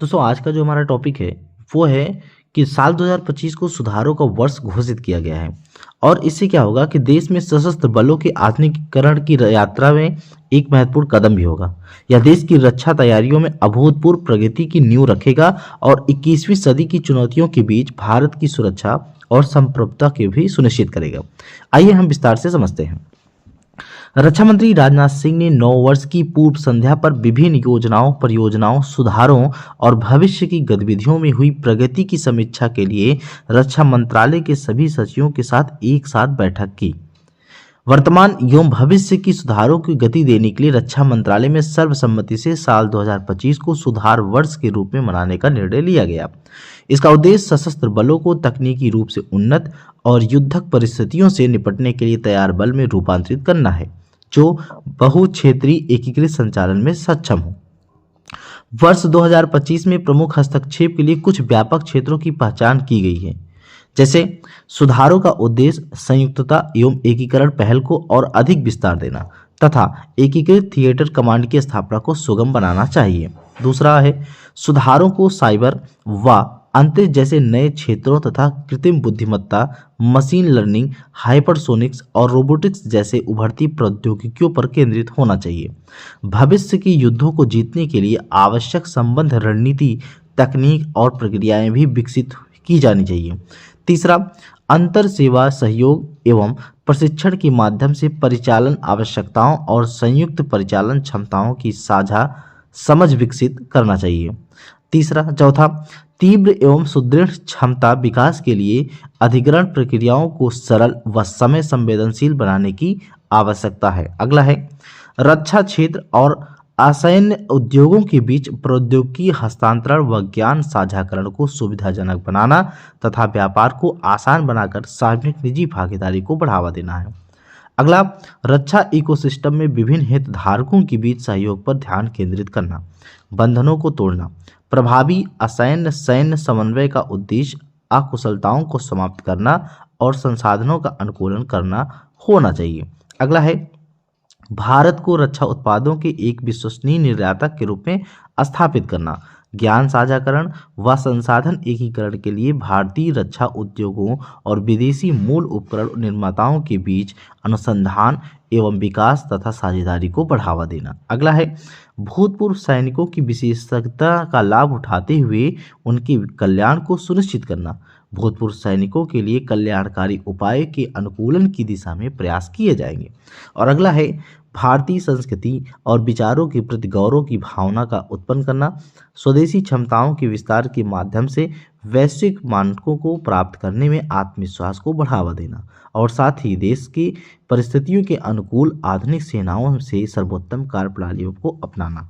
दोस्तों आज का जो हमारा टॉपिक है वो है कि साल 2025 को सुधारों का वर्ष घोषित किया गया है। और इससे क्या होगा कि देश में सशस्त्र बलों के आधुनिकीकरण की यात्रा में एक महत्वपूर्ण कदम भी होगा। यह देश की रक्षा तैयारियों में अभूतपूर्व प्रगति की नींव रखेगा और 21वीं सदी की चुनौतियों के बीच भारत की सुरक्षा और संप्रभुता के भी सुनिश्चित करेगा। आइए हम विस्तार से समझते हैं। रक्षा मंत्री राजनाथ सिंह ने नव वर्ष की पूर्व संध्या पर विभिन्न योजनाओं, परियोजनाओं, सुधारों और भविष्य की गतिविधियों में हुई प्रगति की समीक्षा के लिए रक्षा मंत्रालय के सभी सचिवों के साथ एक साथ बैठक की। वर्तमान एवं भविष्य की सुधारों की गति देने के लिए रक्षा मंत्रालय में सर्वसम्मति से साल 2025 को सुधार वर्ष के रूप में मनाने का निर्णय लिया गया। इसका उद्देश्य सशस्त्र बलों को तकनीकी रूप से उन्नत और युद्धक परिस्थितियों से निपटने के लिए तैयार बल में रूपांतरित करना है, जो बहुक्षेत्रीय एकीकृत संचालन में सक्षम हो। वर्ष 2025 में प्रमुख हस्तक्षेप के लिए कुछ व्यापक क्षेत्रों की पहचान की गई है। जैसे सुधारों का उद्देश्य संयुक्तता एवं एकीकरण पहल को और अधिक विस्तार देना तथा एकीकृत थिएटर कमांड की स्थापना को सुगम बनाना चाहिए। दूसरा है सुधारों को साइबर व अंतरिक्ष जैसे नए क्षेत्रों तथा कृत्रिम बुद्धिमत्ता, मशीन लर्निंग, हाइपरसोनिक्स और रोबोटिक्स जैसे उभरती प्रौद्योगिकियों पर केंद्रित होना चाहिए। भविष्य के युद्धों को जीतने के लिए आवश्यक संबंध रणनीति, तकनीक और प्रक्रियाएं भी विकसित की जानी चाहिए। तीसरा, अंतर सेवा सहयोग एवं प्रशिक्षण के माध्यम से परिचालन आवश्यकताओं और संयुक्त परिचालन क्षमताओं की साझा समझ विकसित करना चाहिए। चौथा, तीव्र एवं सुदृढ़ क्षमता विकास के लिए अधिग्रहण प्रक्रियाओं को सरल व समय संवेदनशील बनाने की आवश्यकता है। अगला है रक्षा क्षेत्र और असैन्य उद्योगों के बीच प्रौद्योगिकी हस्तांतरण व ज्ञान साझाकरण को सुविधाजनक बनाना तथा व्यापार को आसान बनाकर सार्वजनिक निजी भागीदारी को बढ़ावा देना है। अगला, रक्षा इकोसिस्टम में विभिन्न हितधारकों के बीच सहयोग पर ध्यान केंद्रित करना, बंधनों को तोड़ना, प्रभावी असैन्य सैन्य समन्वय का उद्देश्य अकुशलताओं को समाप्त करना और संसाधनों का अनुकूलन करना होना चाहिए। अगला है भारत को रक्षा उत्पादों के एक विश्वसनीय निर्यातक के रूप में स्थापित करना, ज्ञान साझाकरण व संसाधन एकीकरण के लिए भारतीय रक्षा उद्योगों और विदेशी मूल उपकरण निर्माताओं के बीच अनुसंधान एवं विकास तथा साझेदारी को बढ़ावा देना। अगला है भूतपूर्व सैनिकों की विशेषज्ञता का लाभ उठाते हुए उनके कल्याण को सुनिश्चित करना, भूतपूर्व सैनिकों के लिए कल्याणकारी उपाय के अनुकूलन की दिशा में प्रयास किए जाएंगे। और अगला है भारतीय संस्कृति और विचारों के प्रति गौरव की भावना का उत्पन्न करना, स्वदेशी क्षमताओं के विस्तार के माध्यम से वैश्विक मानकों को प्राप्त करने में आत्मविश्वास को बढ़ावा देना और साथ ही देश की परिस्थितियों के अनुकूल आधुनिक सेनाओं से सर्वोत्तम कार्यप्रणालियों को अपनाना।